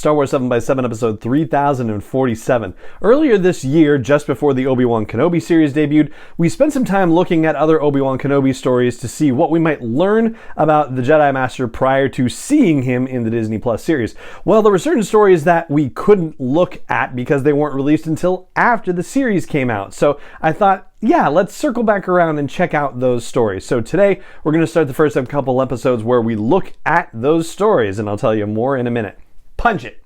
Star Wars 7x7 episode 3047. Earlier this year, just before the Obi-Wan Kenobi series debuted, we spent some time looking at other Obi-Wan Kenobi stories to see what we might learn about the Jedi Master prior to seeing him in the Disney Plus series. Well, there were certain stories that we couldn't look at because they weren't released until after the series came out. So I thought, yeah, let's circle back around and check out those stories. So today, we're going to start the first of a couple episodes where we look at those stories, and I'll tell you more in a minute. Punch it!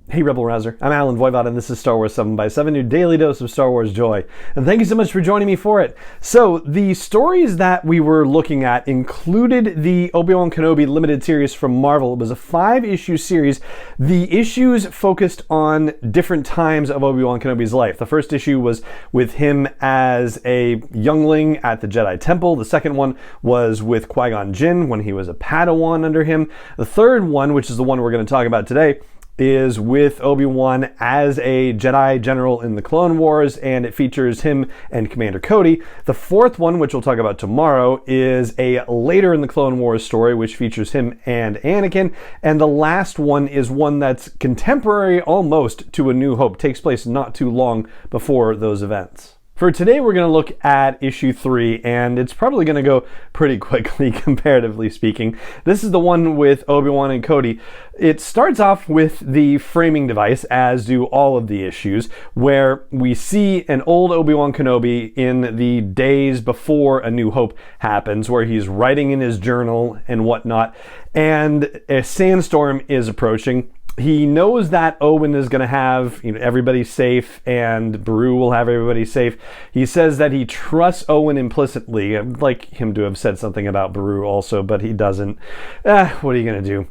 Hey Rebel Rouser, I'm Alan Voivod and this is Star Wars 7x7, your daily dose of Star Wars joy. And thank you so much for joining me for it. So the stories that we were looking at included the Obi-Wan Kenobi limited series from Marvel. It was a 5-issue series. The issues focused on different times of Obi-Wan Kenobi's life. The first issue was with him as a youngling at the Jedi Temple. The second one was with Qui-Gon Jinn when he was a Padawan under him. The third one, which is the one we're going to talk about today, is with Obi-Wan as a Jedi General in the Clone Wars, and it features him and Commander Cody. The fourth one, which we'll talk about tomorrow, is a later in the Clone Wars story, which features him and Anakin. And the last one is one that's contemporary almost to A New Hope, takes place not too long before those events. For today, we're going to look at issue 3, and it's probably going to go pretty quickly, comparatively speaking. This is the one with Obi-Wan and Cody. It starts off with the framing device, as do all of the issues, where we see an old Obi-Wan Kenobi in the days before A New Hope happens, where he's writing in his journal and whatnot, and a sandstorm is approaching. He knows that Owen is going to have everybody safe, and Beru will have everybody safe. He says that he trusts Owen implicitly. I'd like him to have said something about Beru also, but he doesn't. What are you going to do?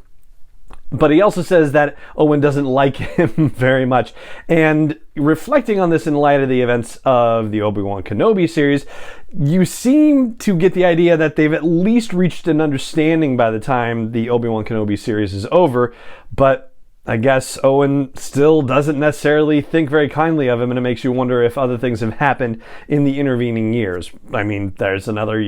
But he also says that Owen doesn't like him very much. And reflecting on this in light of the events of the Obi-Wan Kenobi series, you seem to get the idea that they've at least reached an understanding by the time the Obi-Wan Kenobi series is over. But I guess Owen still doesn't necessarily think very kindly of him, and it makes you wonder if other things have happened in the intervening years. I mean, there's another,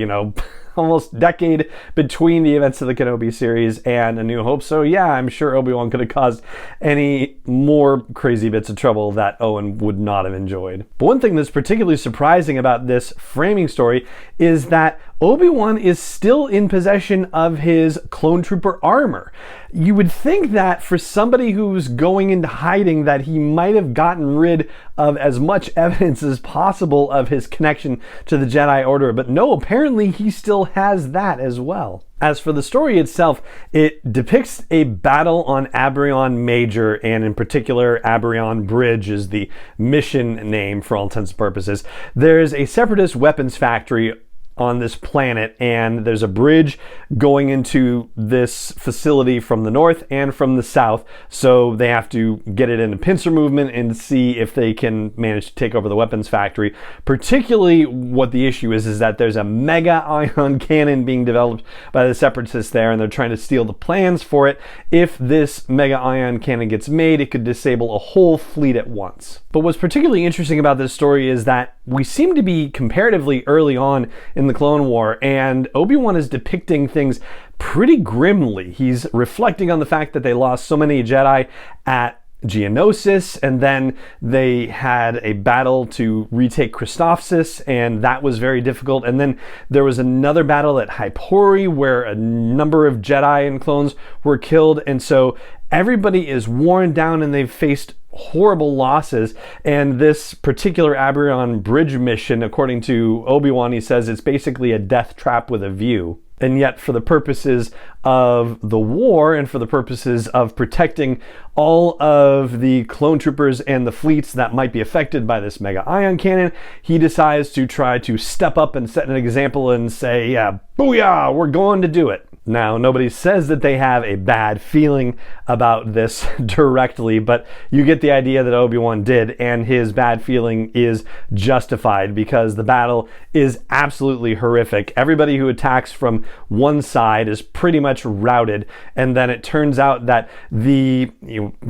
almost decade between the events of the Kenobi series and A New Hope, so yeah, I'm sure Obi-Wan could have caused any more crazy bits of trouble that Owen would not have enjoyed. But one thing that's particularly surprising about this framing story is that Obi-Wan is still in possession of his clone trooper armor. You would think that for somebody who's going into hiding that he might have gotten rid of as much evidence as possible of his connection to the Jedi Order, but no, apparently he still has that as well. As for the story itself, it depicts a battle on Abrion Major, and in particular, Abrion Bridge is the mission name for all intents and purposes. There's a separatist weapons factory on this planet, and there's a bridge going into this facility from the north and from the south, so they have to get it in a pincer movement and see if they can manage to take over the weapons factory. Particularly what the issue is that there's a mega ion cannon being developed by the separatists there, and they're trying to steal the plans for it. If this mega ion cannon gets made, it could disable a whole fleet at once. But what's particularly interesting about this story is that we seem to be comparatively early on in the Clone War, and Obi-Wan is depicting things pretty grimly. He's reflecting on the fact that they lost so many Jedi at Geonosis, and then they had a battle to retake Christophsis, and that was very difficult. And then there was another battle at Hypori where a number of Jedi and clones were killed, and so everybody is worn down and they've faced horrible losses. And this particular Abrion Bridge mission, according to Obi-Wan, he says it's basically a death trap with a view. And yet, for the purposes of the war and for the purposes of protecting all of the clone troopers and the fleets that might be affected by this mega ion cannon, he decides to try to step up and set an example and say, yeah, booyah, we're going to do it. Now, nobody says that they have a bad feeling about this directly, but you get the idea that Obi-Wan did, and his bad feeling is justified because the battle is absolutely horrific. Everybody who attacks from one side is pretty much routed, and then it turns out that the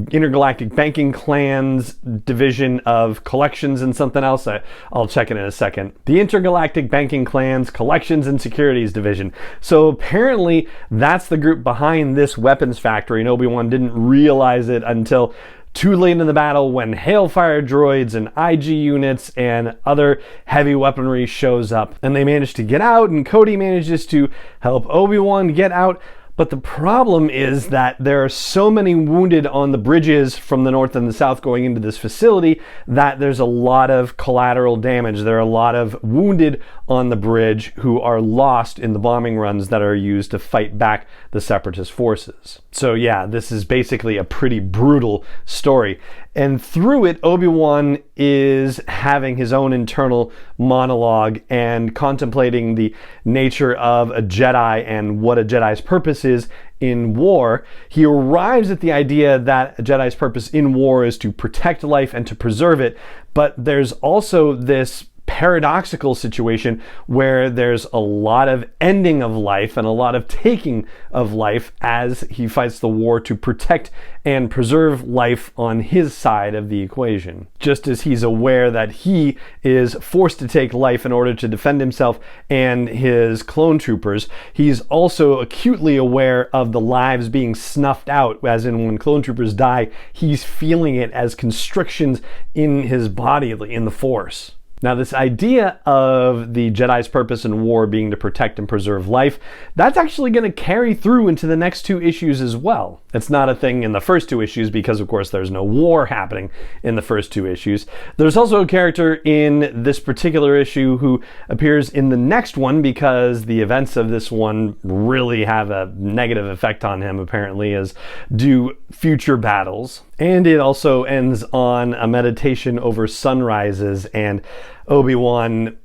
intergalactic banking clan's division of collections and something else, I'll check it in a second. The intergalactic banking clan's collections and securities division. So apparently that's the group behind this weapons factory, and Obi-Wan didn't realize it until too late in the battle when Hailfire droids and IG units and other heavy weaponry shows up. And they manage to get out, and Cody manages to help Obi-Wan get out. But the problem is that there are so many wounded on the bridges from the north and the south going into this facility that there's a lot of collateral damage. There are a lot of wounded on the bridge who are lost in the bombing runs that are used to fight back the Separatist forces. So yeah, this is basically a pretty brutal story. And through it, Obi-Wan is having his own internal monologue and contemplating the nature of a Jedi and what a Jedi's purpose is in war. He arrives at the idea that a Jedi's purpose in war is to protect life and to preserve it, but there's also this paradoxical situation where there's a lot of ending of life and a lot of taking of life as he fights the war to protect and preserve life on his side of the equation. Just as he's aware that he is forced to take life in order to defend himself and his clone troopers, he's also acutely aware of the lives being snuffed out, as in when clone troopers die, he's feeling it as constrictions in his body, in the Force. Now, this idea of the Jedi's purpose in war being to protect and preserve life, that's actually going to carry through into the next two issues as well. It's not a thing in the first two issues because, of course, there's no war happening in the first two issues. There's also a character in this particular issue who appears in the next one because the events of this one really have a negative effect on him, apparently, as do future battles. And it also ends on a meditation over sunrises and Obi-Wan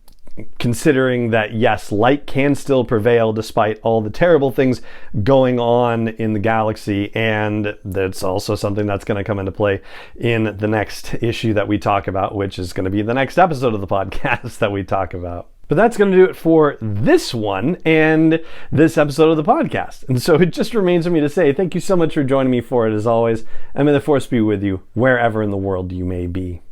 considering that, yes, light can still prevail despite all the terrible things going on in the galaxy, and that's also something that's going to come into play in the next issue that we talk about, which is going to be the next episode of the podcast that we talk about. But that's going to do it for this one and this episode of the podcast. And so it just remains for me to say thank you so much for joining me for it, as always, and may the Force be with you wherever in the world you may be.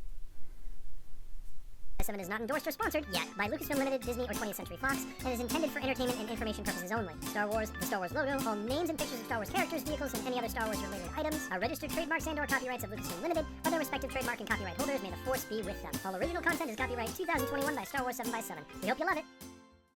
7 is not endorsed or sponsored yet by Lucasfilm Limited, Disney, or 20th Century Fox, and is intended for entertainment and information purposes only. Star Wars, the Star Wars logo, all names and pictures of Star Wars characters, vehicles, and any other Star Wars related items are registered trademarks and/or copyrights of Lucasfilm Limited, or their respective trademark and copyright holders. May the Force be with them. All original content is copyright 2021 by Star Wars 7x7. We hope you love it.